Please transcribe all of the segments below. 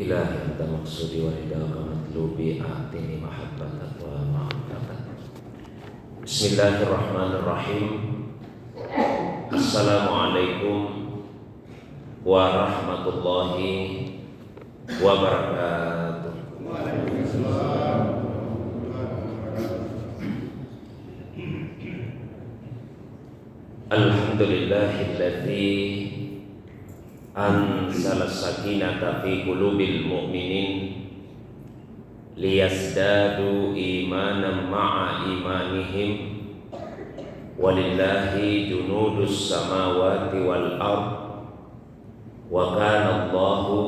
ilahi anta maksudi wa ridaka matlubi atini mahabbatan wa ma'afatan. Bismillahirrahmanirrahim. Assalamualaikum warahmatullahi wabarakatuh. Alhamdulillahilladzi anzala sakinata fi qulubil mu'minin liyazdadu imanan ma'a imanihim walillahi junudus samawati wal ard wa kana Allahu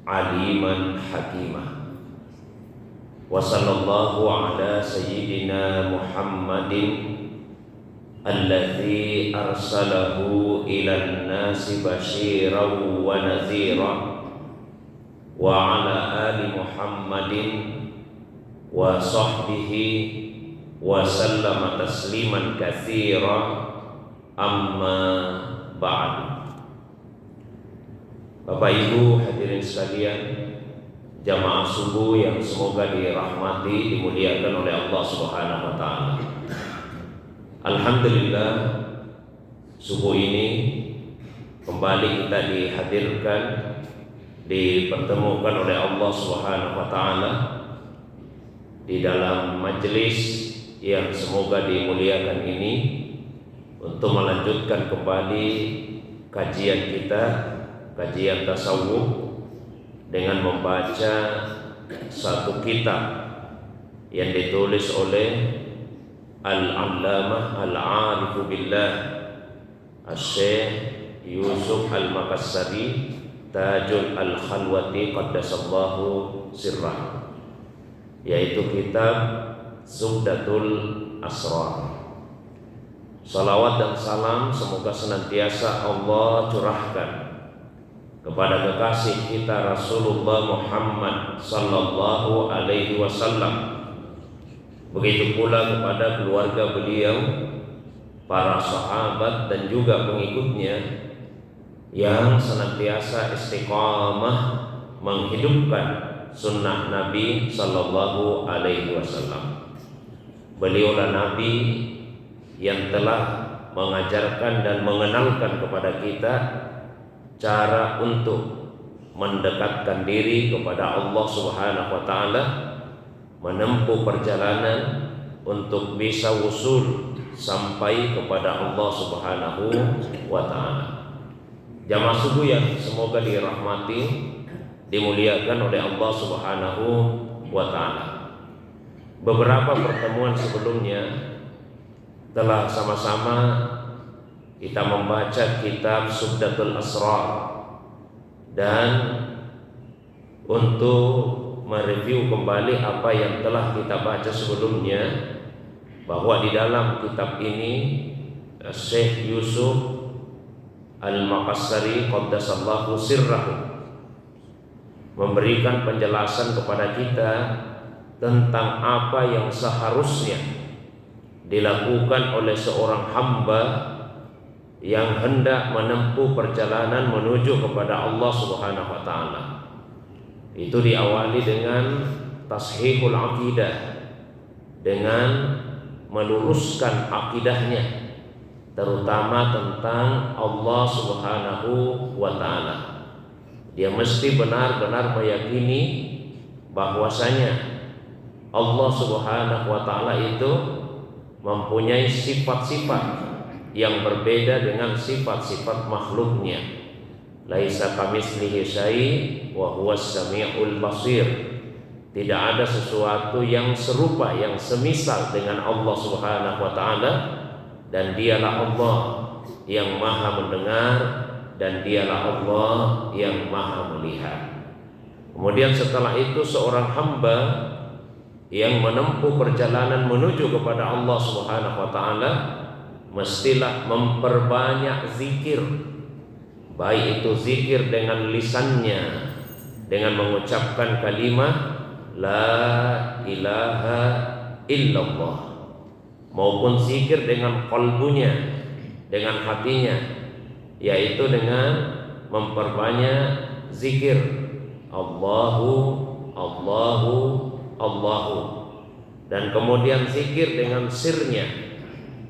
aliman hakimah. Wa sallallahu ala sayyidina Muhammadin alladzi arsalahu ilan nasi basyiran wa nadhira wa ala ali Muhammadin wa sahbihi wa sallama tasliman katsira, amma ba'd. Bapak Ibu hadirin sekalian, jamaah subuh yang semoga dirahmati, dimuliakan oleh Allah Subhanahu wa taala. Alhamdulillah, subuh ini kembali kita dihadirkan, dipertemukan oleh Allah Subhanahu wa taala di dalam majelis yang semoga dimuliakan ini untuk melanjutkan kembali kajian kita, kajian tasawuf dengan membaca satu kitab yang ditulis oleh Al-Allamah Al-Arifu Billah Syekh Yusuf Al-Makassari Tajul Al-Khalwati Qaddasallahu Sirrah, yaitu kitab Zubdatul Asrar. Salawat dan salam semoga senantiasa Allah curahkan kepada kekasih kita Rasulullah Muhammad sallallahu alaihi wasallam, begitu pula kepada keluarga beliau, para sahabat dan juga pengikutnya yang senantiasa istiqamah menghidupkan sunnah Nabi sallallahu alaihi wasallam. Beliaulah Nabi yang telah mengajarkan dan mengenalkan kepada kita cara untuk mendekatkan diri kepada Allah Subhanahu wa taala, menempuh perjalanan untuk bisa wusul sampai kepada Allah Subhanahu wa taala. Jamaah subuh yang semoga dirahmati, dimuliakan oleh Allah Subhanahu wa taala. Beberapa pertemuan sebelumnya telah sama-sama kita membaca kitab Zubdatul Asrar, dan untuk mereview kembali apa yang telah kita baca sebelumnya, bahwa di dalam kitab ini Syekh Yusuf Al-Makassari Qaddasallahu Sirrahu memberikan penjelasan kepada kita tentang apa yang seharusnya dilakukan oleh seorang hamba yang hendak menempuh perjalanan menuju kepada Allah Subhanahu wa taala. Itu diawali dengan tashihul aqidah, dengan meluruskan akidahnya, terutama tentang Allah Subhanahu wa taala. Dia mesti benar-benar meyakini bahwasanya Allah Subhanahu wa taala itu mempunyai sifat-sifat yang berbeda dengan sifat-sifat makhluknya. Laisa kamitslihi syai' wa huwas samiul basir. Tidak ada sesuatu yang serupa, yang semisal dengan Allah Subhanahu wa taala, dan dialah Allah yang maha mendengar, dan dialah Allah yang maha melihat. Kemudian setelah itu seorang hamba yang menempuh perjalanan menuju kepada Allah Subhanahu wa taala mestilah memperbanyak zikir, baik itu zikir dengan lisannya dengan mengucapkan kalimat la ilaha illallah, maupun zikir dengan qalbunya, dengan hatinya, yaitu dengan memperbanyak zikir Allahu, Allahu, Allahu. Dan kemudian zikir dengan sirnya,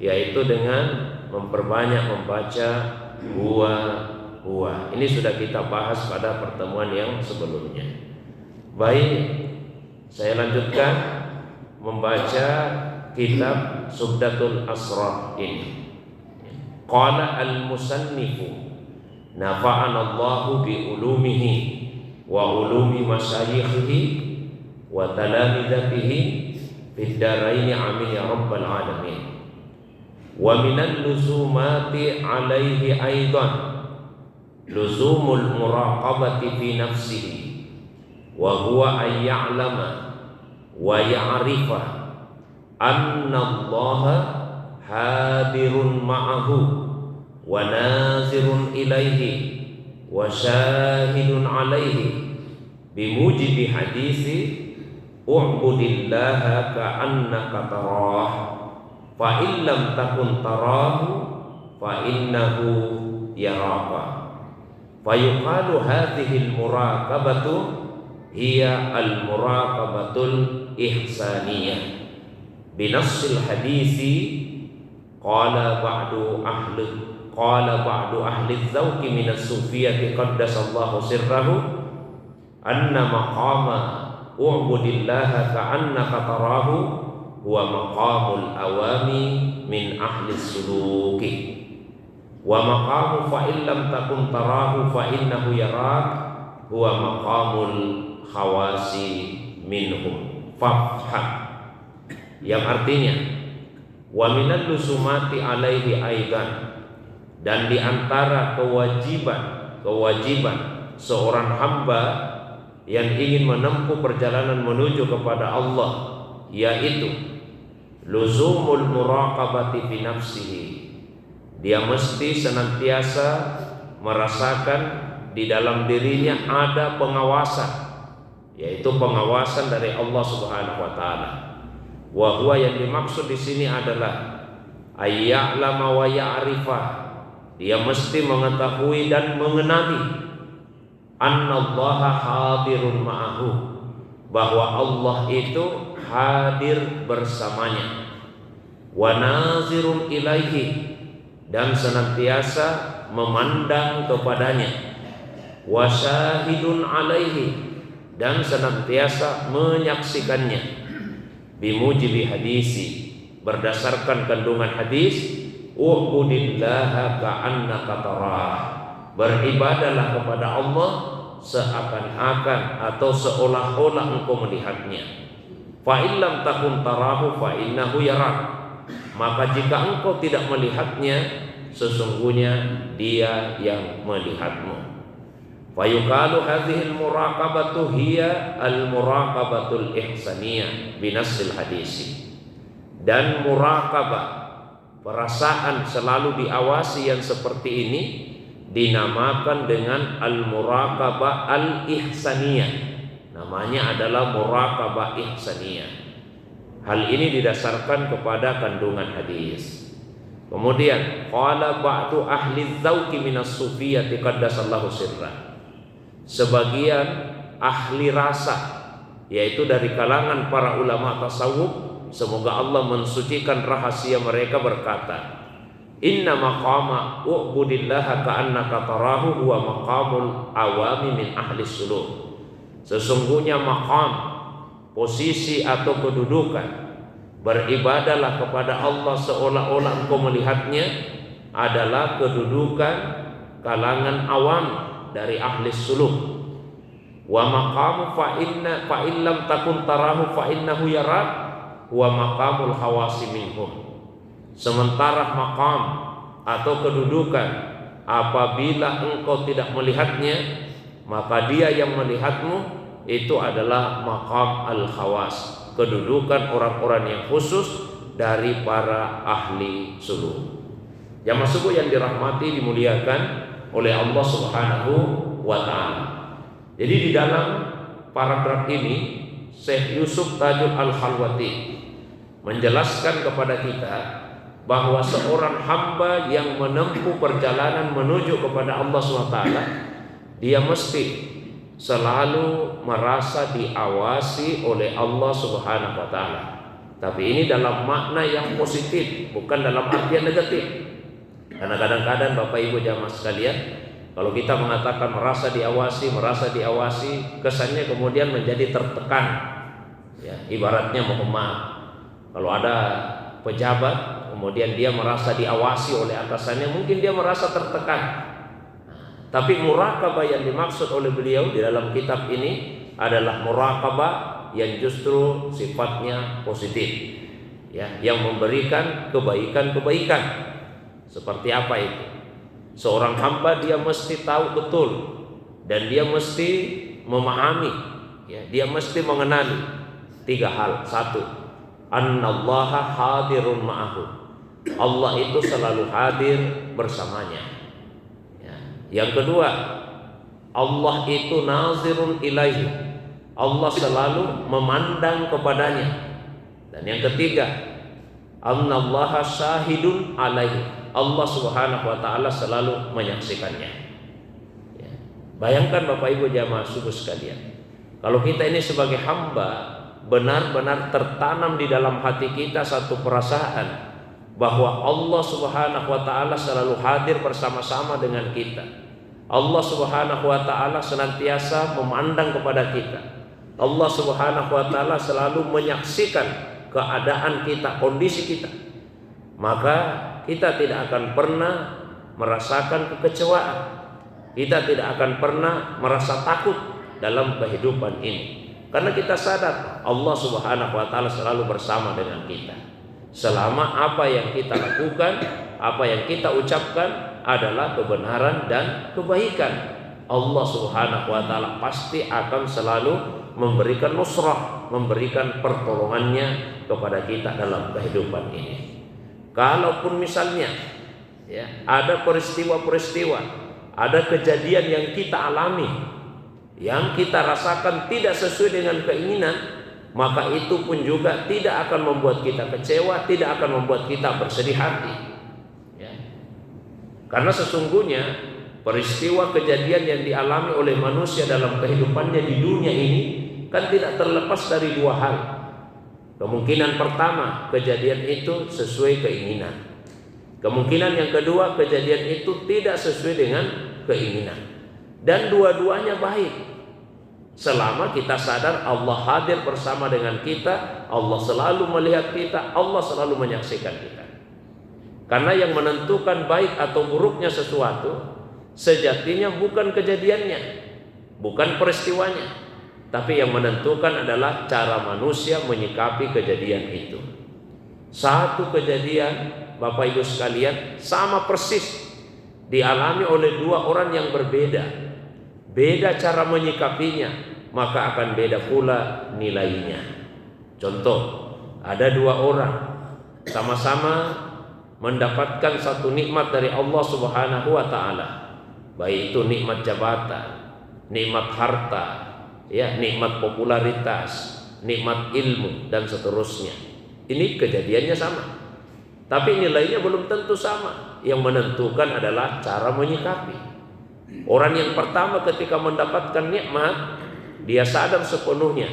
yaitu dengan memperbanyak membaca huwa huwa. Ini sudah kita bahas pada pertemuan yang sebelumnya. Baik, saya lanjutkan membaca kitab Subdatul Asrar ini. Qala al-musannifu nafa'ana Allahu bi ulumihi wa ulumi masyayikhihi wa talamidatihi fid daraini amin ya rabbal alamin. Wa minal luzumati alaihi aidan luzumul muraqabati fi nafsihi wa huwa an ya'lama wa ya'rifa anna Allaha hadirun ma'ahu wa nazirun ilaihi wa syahidun alaihi bimujibi hadisi u'budillaha ka'annaka tarah fa illam takun tarahu fa innahu yaraka. Fa yuqalu hadhihi al-muraqabatu hiya al-muraqabatul ihsaniyah binassil hadisi. Qala ba'du ahli dzauqi min as-sufiyyati qaddasallahu sirrahu anna maqama u'budillaha ka'annaka tarahu huwa maqamul awami min ahli suluki wa maqamu fa illam takun tarahu fa innahu yarak huwa maqamul khawasi minhum fafham. Yang artinya wa minal lusumati alaihi aidan, dan di antara kewajiban seorang hamba yang ingin menempuh perjalanan menuju kepada Allah, yaitu luzumul muraqabati fi nafsihi. Dia mesti senantiasa merasakan di dalam dirinya ada pengawasan, yaitu pengawasan dari Allah Subhanahu wa taala. Wa huwa, yang dimaksud di sini adalah ayya'lama wa ya'rifa. Dia mesti mengetahui dan mengenali annallaha hadirun ma'ahu, bahwa Allah itu hadir bersamanya, wa nazirun ilaihi, dan senantiasa memandang kepadanya, wa syahidun alaihi, dan senantiasa menyaksikannya, bimujibi hadisi, berdasarkan kandungan hadis, u'budillaha ka'annaka tarah, beribadalah kepada Allah seakan-akan atau seolah-olah engkau melihatnya. Fa illam takun tarahu fa innahu yarak, maka jika engkau tidak melihatnya, sesungguhnya dia yang melihatmu. Fa yuqalu hadhil muraqabatu hiya al muraqabatul ihsaniyah binassil hadisi. Dan muraqabah, perasaan selalu diawasi yang seperti ini, dinamakan dengan al-muraqabah al-ihsaniyah. Namanya adalah muraqabah ihsaniyah. Hal ini didasarkan kepada kandungan hadis. Kemudian qala ba'du ahli dzauqi minas sufiyyati qaddasallahu sirra. Sebagian ahli rasa, yaitu dari kalangan para ulama tasawuf, semoga Allah mensucikan rahasia mereka, berkata, inna maqama u'budillaha ka'annaka tarahu huwa maqamul awami min ahli suluk. Sesungguhnya maqam, posisi atau kedudukan beribadalah kepada Allah seolah-olah engkau melihatnya, adalah kedudukan kalangan awam dari ahli suluk. Wa maqamu fa illam takun tarahu fa innahu yarak huwa maqamul khawasi minhum. Sementara maqam atau kedudukan, apabila engkau tidak melihatnya, maka dia yang melihatmu, itu adalah maqam al-khawas, kedudukan orang-orang yang khusus dari para ahli suluk. Jamaah subuh yang dirahmati, dimuliakan oleh Allah Subhanahu wa ta'ala. Jadi di dalam paragraf ini Syekh Yusuf Tajul Al-Khalwati menjelaskan kepada kita bahwa seorang hamba yang menempuh perjalanan menuju kepada Allah SWT, dia mesti selalu merasa diawasi oleh Allah Subhanahu wa taala. Tapi ini dalam makna yang positif, bukan dalam artian negatif. Karena kadang-kadang Bapak Ibu jamaah sekalian, kalau kita mengatakan merasa diawasi, kesannya kemudian menjadi tertekan. Ya, ibaratnya mohon maaf, kalau ada pejabat kemudian dia merasa diawasi oleh atasannya, mungkin dia merasa tertekan. Tapi muraqabah yang dimaksud oleh beliau di dalam kitab ini adalah muraqabah yang justru sifatnya positif, ya, yang memberikan kebaikan-kebaikan. Seperti apa itu? Seorang hamba dia mesti tahu betul dan dia mesti memahami, ya, dia mesti mengenali 3 hal. 1, annallaha hadirun ma'ahu. Allah itu selalu hadir bersamanya. Yang kedua, Allah itu nazirun ilaihi. Allah selalu memandang kepadanya. Dan yang ketiga, annallaha syahidun alaihi. Allah Subhanahu wa taala selalu menyaksikannya. Ya. Bayangkan Bapak Ibu jamaah subuh sekalian, kalau kita ini sebagai hamba benar-benar tertanam di dalam hati kita satu perasaan bahwa Allah Subhanahu wa taala selalu hadir bersama-sama dengan kita. Allah Subhanahu wa taala senantiasa memandang kepada kita. Allah Subhanahu wa taala selalu menyaksikan keadaan kita, kondisi kita. Maka kita tidak akan pernah merasakan kekecewaan. Kita tidak akan pernah merasa takut dalam kehidupan ini. Karena kita sadar Allah Subhanahu wa taala selalu bersama dengan kita. Selama apa yang kita lakukan, apa yang kita ucapkan adalah kebenaran dan kebaikan, Allah Subhanahu wa taala pasti akan selalu memberikan nusrah, memberikan pertolongannya kepada kita dalam kehidupan ini. Kalaupun misalnya, ya, ada peristiwa-peristiwa, ada kejadian yang kita alami, yang kita rasakan tidak sesuai dengan keinginan, maka itu pun juga tidak akan membuat kita kecewa, tidak akan membuat kita bersedih hati, ya. Karena sesungguhnya peristiwa kejadian yang dialami oleh manusia dalam kehidupannya di dunia ini kan tidak terlepas dari 2 hal. Kemungkinan pertama, kejadian itu sesuai keinginan. Kemungkinan yang kedua, kejadian itu tidak sesuai dengan keinginan. Dan dua-duanya baik. Selama kita sadar Allah hadir bersama dengan kita, Allah selalu melihat kita, Allah selalu menyaksikan kita. Karena yang menentukan baik atau buruknya sesuatu sejatinya bukan kejadiannya, bukan peristiwanya, tapi yang menentukan adalah cara manusia menyikapi kejadian itu. Satu kejadian, Bapak Ibu sekalian, sama persis dialami oleh 2 orang yang berbeda. Beda cara menyikapinya, maka akan beda pula nilainya. Contoh, ada 2 orang sama-sama mendapatkan satu nikmat dari Allah Subhanahu wa taala. Baik itu nikmat jabatan, nikmat harta, ya, nikmat popularitas, nikmat ilmu dan seterusnya. Ini kejadiannya sama. Tapi nilainya belum tentu sama. Yang menentukan adalah cara menyikapi. Orang yang pertama ketika mendapatkan nikmat, dia sadar sepenuhnya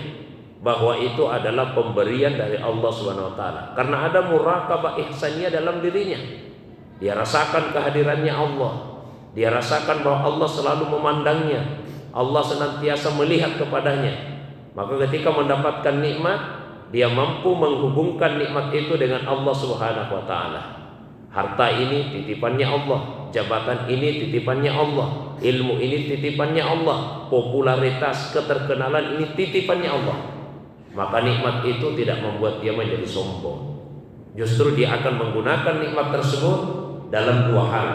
bahwa itu adalah pemberian dari Allah Subhanahu wa taala. Karena ada muraqabah ihsaniyah dalam dirinya. Dia rasakan kehadirannya Allah. Dia rasakan bahwa Allah selalu memandangnya. Allah senantiasa melihat kepadanya. Maka ketika mendapatkan nikmat, dia mampu menghubungkan nikmat itu dengan Allah Subhanahu wa taala. Harta ini titipannya Allah, jabatan ini titipannya Allah, ilmu ini titipannya Allah, popularitas, keterkenalan ini titipannya Allah. Maka nikmat itu tidak membuat dia menjadi sombong. Justru dia akan menggunakan nikmat tersebut dalam 2 hal.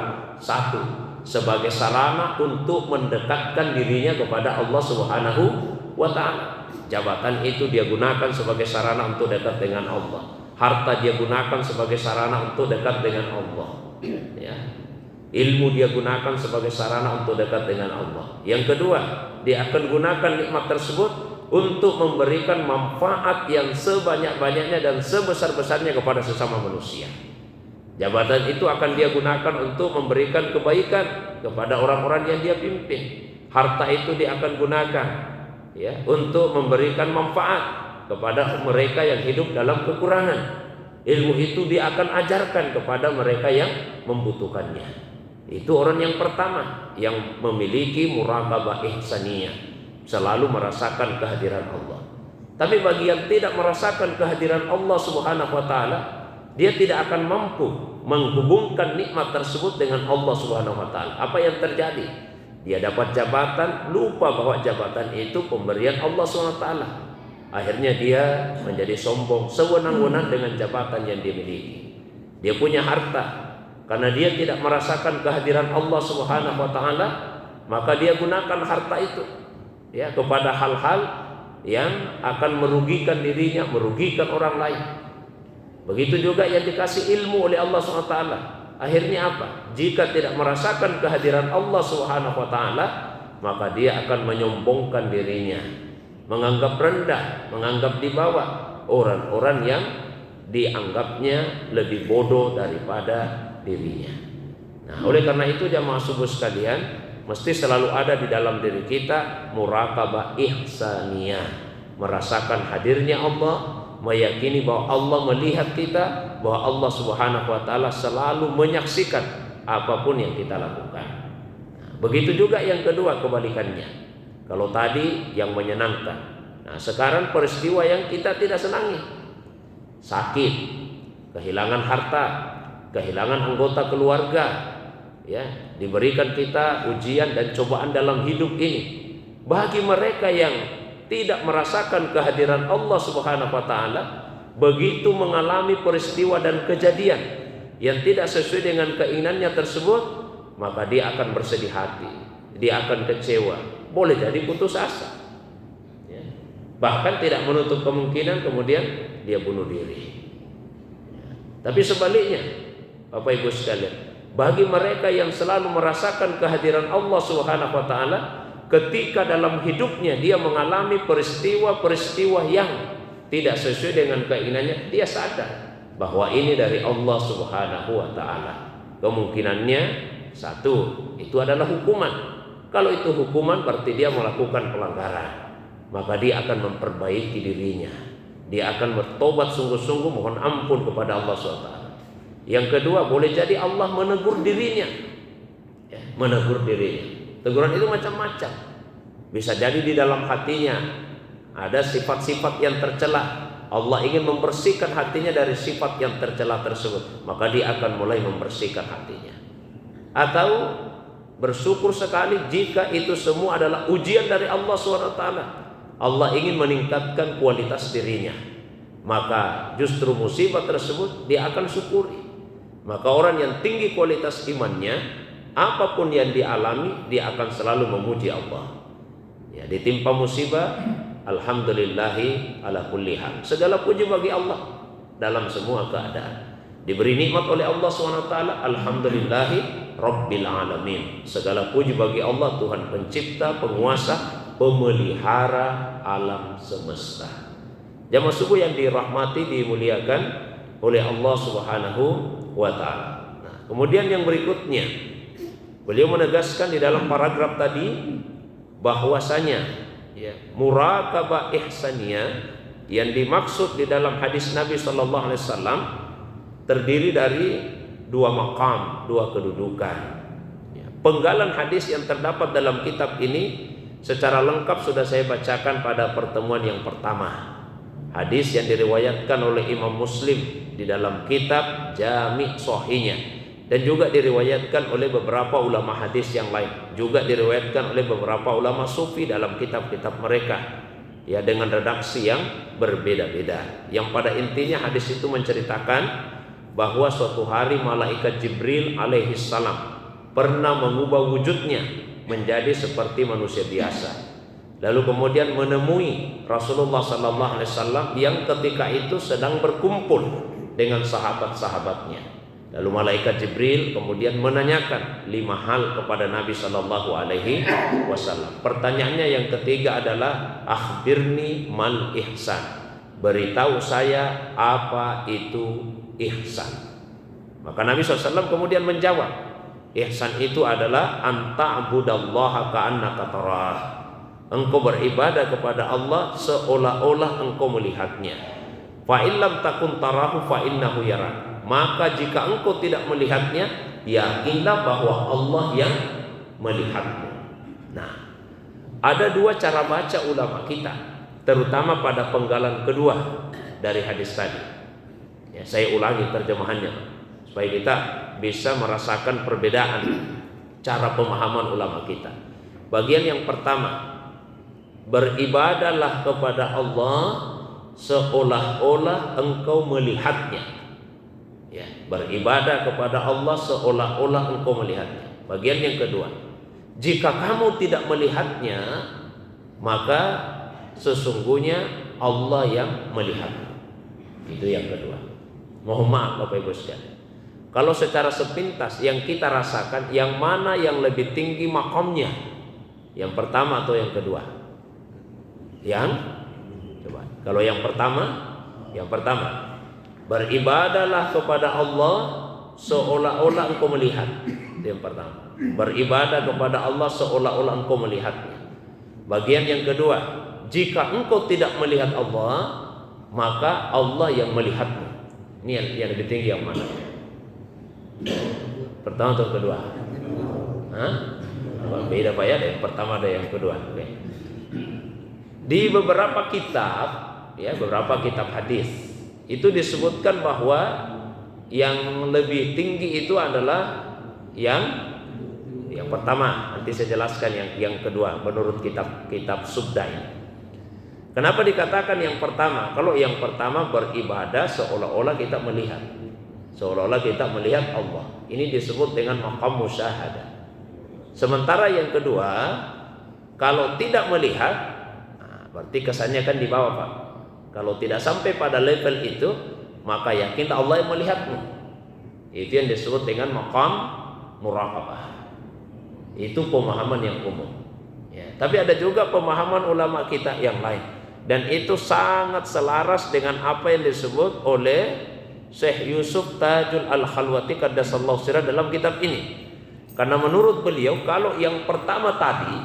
1, sebagai sarana untuk mendekatkan dirinya kepada Allah Subhanahu wa taala. Jabatan itu dia gunakan sebagai sarana untuk dekat dengan Allah. Harta dia gunakan sebagai sarana untuk dekat dengan Allah, ya. Ilmu dia gunakan sebagai sarana untuk dekat dengan Allah. Yang kedua, dia akan gunakan nikmat tersebut untuk memberikan manfaat yang sebanyak-banyaknya dan sebesar-besarnya kepada sesama manusia. Jabatan itu akan dia gunakan untuk memberikan kebaikan kepada orang-orang yang dia pimpin. Harta itu dia akan gunakan ya untuk memberikan manfaat kepada mereka yang hidup dalam kekurangan. Ilmu itu dia akan ajarkan kepada mereka yang membutuhkannya. Itu orang yang pertama yang memiliki muraqabah ihsaniyah, selalu merasakan kehadiran Allah. Tapi bagi yang tidak merasakan kehadiran Allah Subhanahu wa taala, dia tidak akan mampu menghubungkan nikmat tersebut dengan Allah Subhanahu wa taala. Apa yang terjadi? Dia dapat jabatan, lupa bahwa jabatan itu pemberian Allah Subhanahu wa taala. Akhirnya dia menjadi sombong, sewenang-wenang dengan jabatan yang dimiliki. Dia punya harta, karena dia tidak merasakan kehadiran Allah Subhanahu wa taala, maka dia gunakan harta itu ya kepada hal-hal yang akan merugikan dirinya, merugikan orang lain. Begitu juga yang dikasih ilmu oleh Allah Subhanahu wa taala. Akhirnya apa? Jika tidak merasakan kehadiran Allah Subhanahu wa taala, maka dia akan menyombongkan dirinya, menganggap rendah, menganggap di bawah orang-orang yang dianggapnya lebih bodoh daripada dirinya. Nah, oleh karena itu jamaah subuh sekalian, mesti selalu ada di dalam diri kita muraqabah ihsaniyah, merasakan hadirnya Allah, meyakini bahwa Allah melihat kita, bahwa Allah Subhanahu wa taala selalu menyaksikan apapun yang kita lakukan. Nah, begitu juga yang kedua kebalikannya. Kalau tadi yang menyenangkan, nah sekarang peristiwa yang kita tidak senangi, sakit, kehilangan harta, kehilangan anggota keluarga, ya, diberikan kita ujian dan cobaan dalam hidup ini. Bagi mereka yang tidak merasakan kehadiran Allah Subhanahu wa taala, begitu mengalami peristiwa dan kejadian yang tidak sesuai dengan keinginannya tersebut, maka dia akan bersedih hati, dia akan kecewa, boleh jadi putus asa ya. Bahkan tidak menutup kemungkinan kemudian dia bunuh diri ya. Tapi sebaliknya Bapak Ibu sekalian, bagi mereka yang selalu merasakan kehadiran Allah Subhanahu wa taala, ketika dalam hidupnya dia mengalami peristiwa-peristiwa yang tidak sesuai dengan keinginannya, dia sadar bahwa ini dari Allah Subhanahu wa taala. Kemungkinannya satu, itu adalah hukuman. Kalau itu hukuman berarti dia melakukan pelanggaran, maka dia akan memperbaiki dirinya. Dia akan bertobat sungguh-sungguh, mohon ampun kepada Allah SWT. Yang kedua, boleh jadi Allah menegur dirinya ya, menegur dirinya. Teguran itu macam-macam. Bisa jadi di dalam hatinya ada sifat-sifat yang tercela. Allah ingin membersihkan hatinya dari sifat yang tercela tersebut, maka dia akan mulai membersihkan hatinya. Atau bersyukur sekali jika itu semua adalah ujian dari Allah SWT. Allah ingin meningkatkan kualitas dirinya, maka justru musibah tersebut dia akan syukuri. Maka orang yang tinggi kualitas imannya, apapun yang dialami, dia akan selalu memuji Allah ya. Ditimpa musibah, alhamdulillahi ala kulli hal, segala puji bagi Allah dalam semua keadaan. Diberi nikmat oleh Allah SWT, alhamdulillahi rabbil alamin, segala puji bagi Allah, Tuhan pencipta, penguasa, pemelihara alam semesta. Jamaah subuh yang dirahmati, dimuliakan oleh Allah Subhanahu wa taala. Nah, kemudian yang berikutnya, beliau menegaskan di dalam paragraf tadi bahwasanya ya, muraqabah ihsaniyah yang dimaksud di dalam hadis Nabi sallallahu alaihi wasallam terdiri dari dua maqam, dua kedudukan. Ya, penggalan hadis yang terdapat dalam kitab ini secara lengkap sudah saya bacakan pada pertemuan yang pertama. Hadis yang diriwayatkan oleh Imam Muslim di dalam kitab Jami' Shahihnya, dan juga diriwayatkan oleh beberapa ulama hadis yang lain, juga diriwayatkan oleh beberapa ulama sufi dalam kitab-kitab mereka ya, dengan redaksi yang berbeda-beda. Yang pada intinya hadis itu menceritakan bahwa suatu hari malaikat Jibril alaihissalam pernah mengubah wujudnya menjadi seperti manusia biasa, lalu kemudian menemui Rasulullah sallallahu alaihi wasallam yang ketika itu sedang berkumpul dengan sahabat-sahabatnya. Lalu malaikat Jibril kemudian menanyakan 5 hal kepada Nabi sallallahu alaihi wasallam. Pertanyaannya yang ketiga adalah akhbirni mal ihsan, beritahu saya apa itu ihsan. Maka Nabi SAW kemudian menjawab, Ihsan itu adalah anta'budallaha ka'annaka tarah. Engkau beribadah kepada Allah seolah-olah engkau melihatnya. Fa illam takun tarahu fa innahu yarak. Maka jika engkau tidak melihatnya, yakinlah bahwa Allah yang melihatmu. Nah, ada dua cara baca ulama kita, terutama pada penggalan kedua dari hadis tadi. Ya, saya ulangi terjemahannya supaya kita bisa merasakan perbedaan cara pemahaman ulama kita. Bagian yang pertama, beribadahlah kepada Allah seolah-olah engkau melihatnya. Ya, beribadah kepada Allah seolah-olah engkau melihatnya. Bagian yang kedua, jika kamu tidak melihatnya, maka sesungguhnya Allah yang melihatmu. Itu yang kedua. Mohon maaf Bapak Ibu sekalian, kalau secara sepintas yang kita rasakan, yang mana yang lebih tinggi makomnya? Yang pertama atau yang kedua? Coba. Kalau yang pertama, beribadahlah kepada Allah seolah-olah engkau melihat. Itu yang pertama. Beribadah kepada Allah seolah-olah engkau melihatnya. Bagian yang kedua, jika engkau tidak melihat Allah, maka Allah yang melihatmu. Ini yang lebih tinggi yang mana? Pertama atau kedua? Beda Pak ya, ada yang pertama ada yang kedua. Oke. Di beberapa kitab, ya beberapa kitab hadis itu disebutkan bahwa yang lebih tinggi itu adalah yang pertama. Nanti saya jelaskan yang kedua menurut kitab Subdai. Kenapa dikatakan yang pertama? Kalau yang pertama beribadah seolah-olah kita melihat, seolah-olah kita melihat Allah. Ini disebut dengan maqam musyahadah. Sementara yang kedua, kalau tidak melihat, berarti kesannya kan di bawah Pak. Kalau tidak sampai pada level itu, maka yakin Allah yang melihatmu. Itu yang disebut dengan maqam muraqabah. Itu pemahaman yang umum. Ya, tapi ada juga pemahaman ulama kita yang lain. Dan itu sangat selaras dengan apa yang disebut oleh Syekh Yusuf Tajul Al-Khalwati qaddasallahu sirrah dalam kitab ini. Karena menurut beliau, kalau yang pertama tadi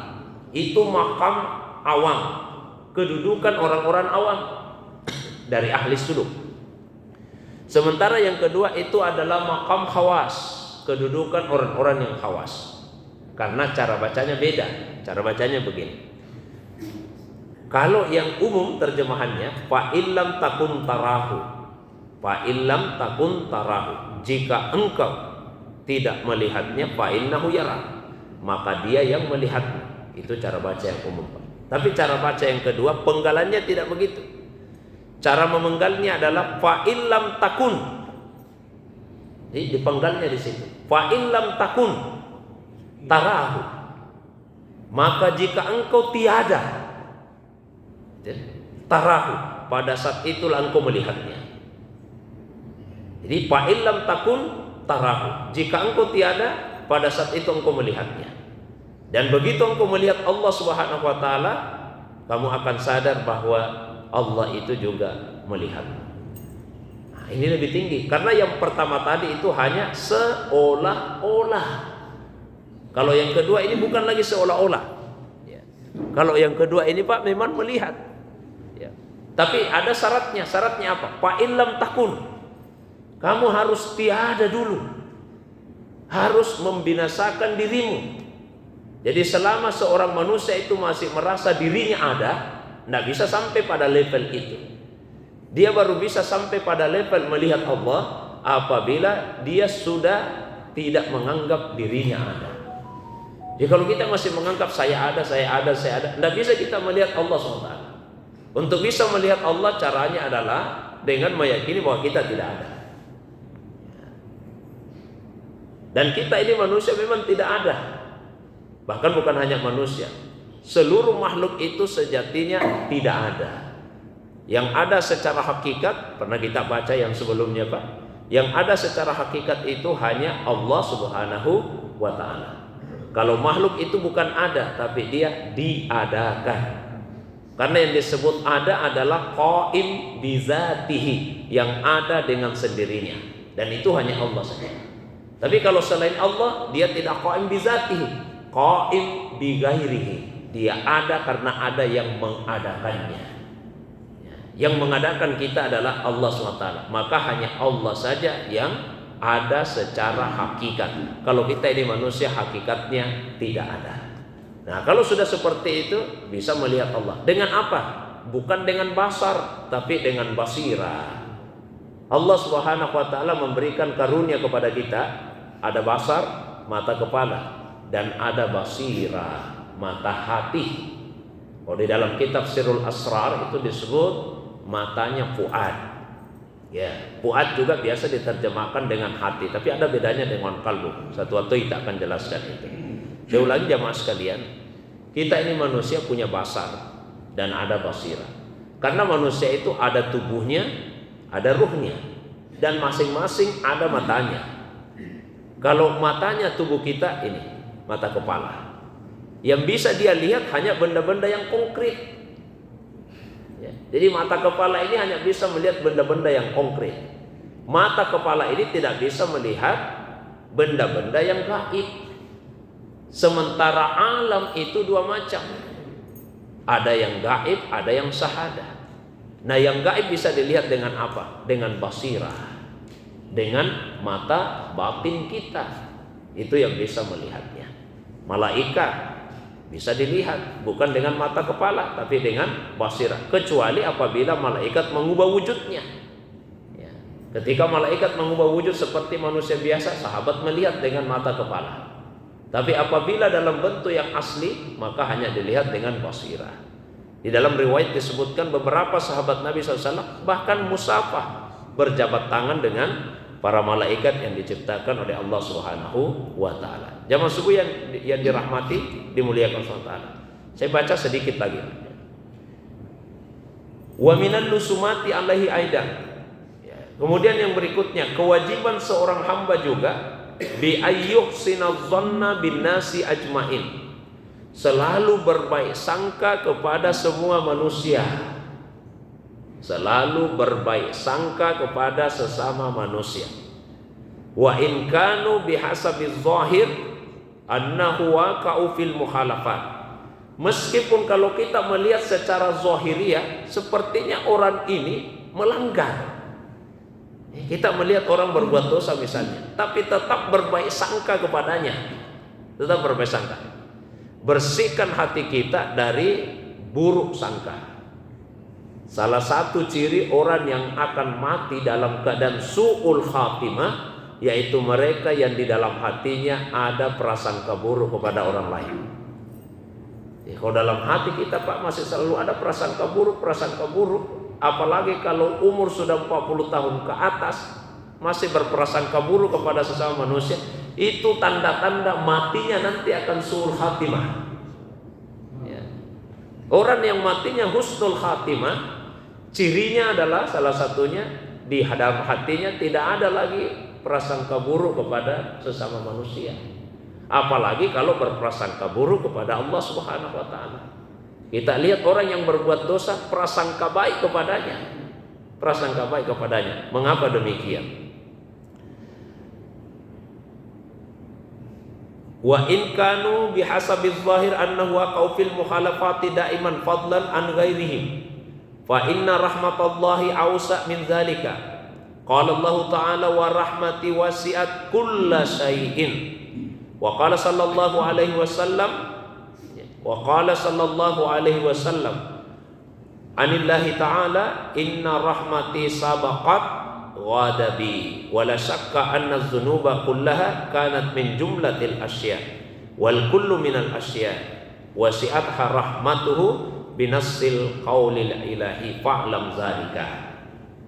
itu makam awam, kedudukan orang-orang awam dari ahli suluk. Sementara yang kedua itu adalah makam khawas, kedudukan orang-orang yang khawas. Karena cara bacanya beda. Cara bacanya begini. Kalau yang umum terjemahannya fa illam takun tarahu. Fa illam takun tarahu. Jika engkau tidak melihatnya, fa innahu yara. Maka dia yang melihatmu. Itu cara baca yang umum, Pak. Tapi cara baca yang kedua, penggalannya tidak begitu. Cara memenggalnya adalah fa illam takun. Jadi dipenggalnya di situ. Fa illam takun tarahu. Maka jika engkau tiada tarahu, pada saat itulah engkau melihatnya. Jadi fa illam takun tarahu, jika engkau tiada, pada saat itu engkau melihatnya. Dan begitu engkau melihat Allah Subhanahu wa taala, kamu akan sadar bahwa Allah itu juga melihat. Nah, ini lebih tinggi karena yang pertama tadi itu hanya seolah-olah. Kalau yang kedua ini bukan lagi seolah-olah. Ya. Kalau yang kedua ini Pak memang melihat. Ya. Tapi ada syaratnya. Syaratnya apa? Fa illam takun. Kamu harus tiada dulu. Harus membinasakan dirimu. Jadi selama seorang manusia itu masih merasa dirinya ada, tidak bisa sampai pada level itu. Dia baru bisa sampai pada level melihat Allah apabila dia sudah tidak menganggap dirinya ada. Jadi kalau kita masih menganggap saya ada, tidak bisa kita melihat Allah SWT. Untuk bisa melihat Allah caranya adalah dengan meyakini bahwa kita tidak ada. Dan kita ini manusia memang tidak ada. Bahkan bukan hanya manusia, seluruh makhluk itu sejatinya tidak ada. Yang ada secara hakikat, pernah kita baca yang sebelumnya Pak, yang ada secara hakikat itu hanya Allah Subhanahu wa ta'ala. Kalau makhluk itu bukan ada, tapi dia diadakan. Karena yang disebut ada adalah qaim bizatihi, yang ada dengan sendirinya. Dan itu hanya Allah saja. Tapi kalau selain Allah, dia tidak qaim bi zatihi, qaim bi ghairihi. Dia ada karena ada yang mengadakannya. Yang mengadakan kita adalah Allah SWT. Maka hanya Allah saja yang ada secara hakikat. Kalau kita ini manusia, hakikatnya tidak ada. Nah, kalau sudah seperti itu, bisa melihat Allah. Dengan apa? Bukan dengan basar, tapi dengan basirah. Allah Subhanahu wa taala memberikan karunia kepada kita, ada basar, mata kepala, dan ada basirah, mata hati. Kalau di dalam kitab Sirrul Asrar itu disebut matanya fuad. Ya, fuad juga biasa diterjemahkan dengan hati, tapi ada bedanya dengan kalbu. Satu waktu kita akan jelaskan itu. Saya ulangi jamaah sekalian, kita ini manusia punya basar dan ada basirah. Karena manusia itu ada tubuhnya, ada ruhnya, dan masing-masing ada matanya. Kalau matanya tubuh kita ini, mata kepala, yang bisa dia lihat hanya benda-benda yang konkret. Ya, jadi mata kepala ini hanya bisa melihat benda-benda yang konkret. Mata kepala ini tidak bisa melihat benda-benda yang gaib. Sementara alam itu dua macam. Ada yang gaib, ada yang syahadah. Nah, yang gaib bisa dilihat dengan apa? Dengan basirah, dengan mata batin kita. Itu yang bisa melihatnya. Malaikat bisa dilihat bukan dengan mata kepala, tapi dengan basirah. Kecuali apabila malaikat mengubah wujudnya. Ya. Ketika malaikat mengubah wujud seperti manusia biasa, sahabat melihat dengan mata kepala. Tapi apabila dalam bentuk yang asli, maka hanya dilihat dengan basirah. Di dalam riwayat disebutkan beberapa sahabat Nabi SAW bahkan musafah, berjabat tangan dengan para malaikat yang diciptakan oleh Allah Subhanahu wa taala. Jamaah subuh yang dirahmati, dimuliakan Allah taala. Saya baca sedikit lagi. Wa minal lusumati alaihi aidan. Kemudian yang berikutnya, kewajiban seorang hamba juga bi ayyuhsinadz dhanna bin nasi ajmain. Selalu berbaik sangka kepada semua manusia. Selalu berbaik sangka kepada sesama manusia. Wa in kanu bihasabiz zahir annahu waqa'u fil mukhalafat. Meskipun kalau kita melihat secara zahiriyah sepertinya orang ini melanggar. Kita melihat orang berbuat dosa misalnya, tapi tetap berbaik sangka kepadanya. Tetap berbaik sangka. Bersihkan hati kita dari buruk sangka. Salah satu ciri orang yang akan mati dalam keadaan su'ul khatimah, yaitu mereka yang di dalam hatinya ada prasangka buruk kepada orang lain. Kalau dalam hati kita Pak masih selalu ada prasangka buruk, apalagi kalau umur sudah 40 tahun ke atas masih berprasangka buruk kepada sesama manusia, itu tanda-tanda matinya nanti akan su'ul khatimah. Ya. Orang yang matinya husnul khatimah, cirinya adalah salah satunya di dalam hatinya tidak ada lagi prasangka buruk kepada sesama manusia. Apalagi kalau berprasangka buruk kepada Allah Subhanahu wa taala. Kita lihat orang yang berbuat dosa prasangka baik kepadanya. Prasangka baik kepadanya. Mengapa demikian? Wa in kanu bihasabiz zahir annahu waqa'u fil mukhalafati daiman fadlan an ghairihim. Fa inna rahmatallahi awsa' min dzalika. Qala Allah Ta'ala wa rahmati wasi'at kulla syai'in. Wa qala sallallahu alaihi wasallam anillahi ta'ala inna rahmati sabaqat ghadabi wa la syakka anna adh-dhunuba kullaha kanat min jumlatil asya wal kullu minal asya wasi'atha rahmatuhu binassil qaulil ilahi fa'lam zalika.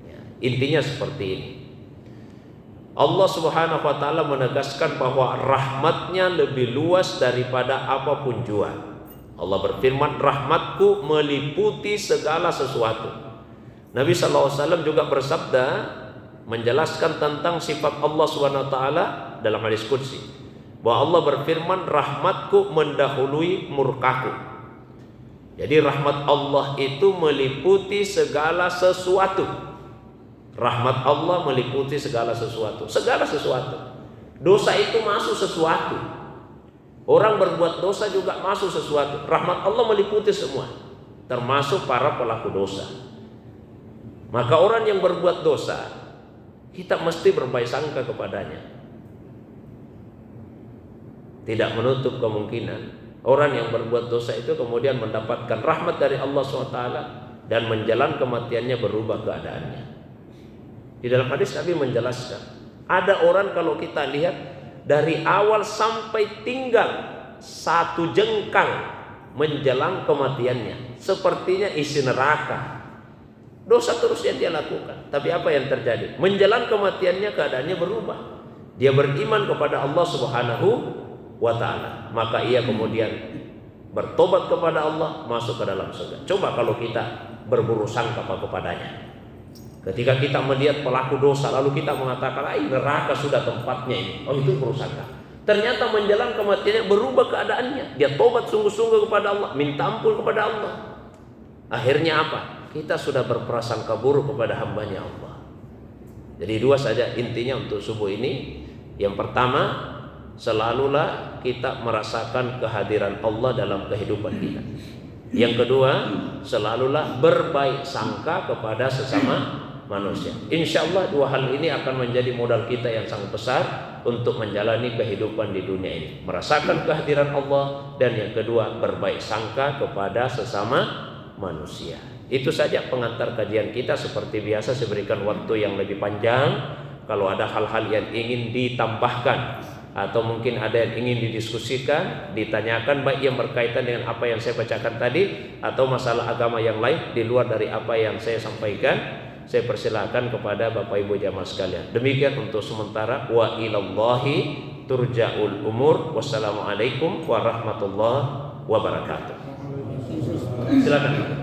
Ya, intinya seperti ini. Allah Subhanahu wa taala menegaskan bahwa rahmatnya lebih luas daripada apapun jua. Allah berfirman, rahmatku meliputi segala sesuatu. Nabi SAW juga bersabda menjelaskan tentang sifat Allah Subhanahu wa taala dalam hadis qudsi, bahwa Allah berfirman, rahmatku mendahului murkaku. Jadi rahmat Allah itu meliputi segala sesuatu. Rahmat Allah meliputi segala sesuatu. Segala sesuatu. Dosa itu masuk sesuatu. Orang berbuat dosa juga masuk sesuatu. Rahmat Allah meliputi semua, termasuk para pelaku dosa. Maka orang yang berbuat dosa, kita mesti berbaik sangka kepadanya. Tidak menutup kemungkinan orang yang berbuat dosa itu kemudian mendapatkan rahmat dari Allah SWT dan menjelang kematiannya berubah keadaannya. Di dalam hadis Nabi menjelaskan, ada orang kalau kita lihat dari awal sampai tinggal satu jengkang menjelang kematiannya, sepertinya isi neraka. Dosa terus yang dia lakukan. Tapi apa yang terjadi? Menjelang kematiannya keadaannya berubah. Dia beriman kepada Allah Subhanahu wa ta'ala. Maka ia kemudian bertobat kepada Allah, masuk ke dalam surga. Coba kalau kita berburuk sangka kepadanya. Ketika kita melihat pelaku dosa lalu kita mengatakan, neraka sudah tempatnya ini. Oh, itu buruk sangka. Ternyata menjelang kematiannya berubah keadaannya. Dia tobat sungguh-sungguh kepada Allah, minta ampun kepada Allah. Akhirnya apa? Kita sudah berprasangka buruk kepada hambanya Allah. Jadi dua saja intinya untuk subuh ini. Yang pertama, selalulah kita merasakan kehadiran Allah dalam kehidupan kita. Yang kedua, selalulah berbaik sangka kepada sesama manusia. Insya Allah dua hal ini akan menjadi modal kita yang sangat besar untuk menjalani kehidupan di dunia ini. Merasakan kehadiran Allah, dan yang kedua berbaik sangka kepada sesama manusia. Itu saja pengantar kajian kita. Seperti biasa saya berikan waktu yang lebih panjang. Kalau ada hal-hal yang ingin ditambahkan atau mungkin ada yang ingin didiskusikan, ditanyakan, baik yang berkaitan dengan apa yang saya bacakan tadi atau masalah agama yang lain di luar dari apa yang saya sampaikan, saya persilakan kepada Bapak Ibu jamaah sekalian. Demikian untuk sementara. Wa ilallahi turja'ul umur. Wassalamualaikum warahmatullahi wabarakatuh. Silakan.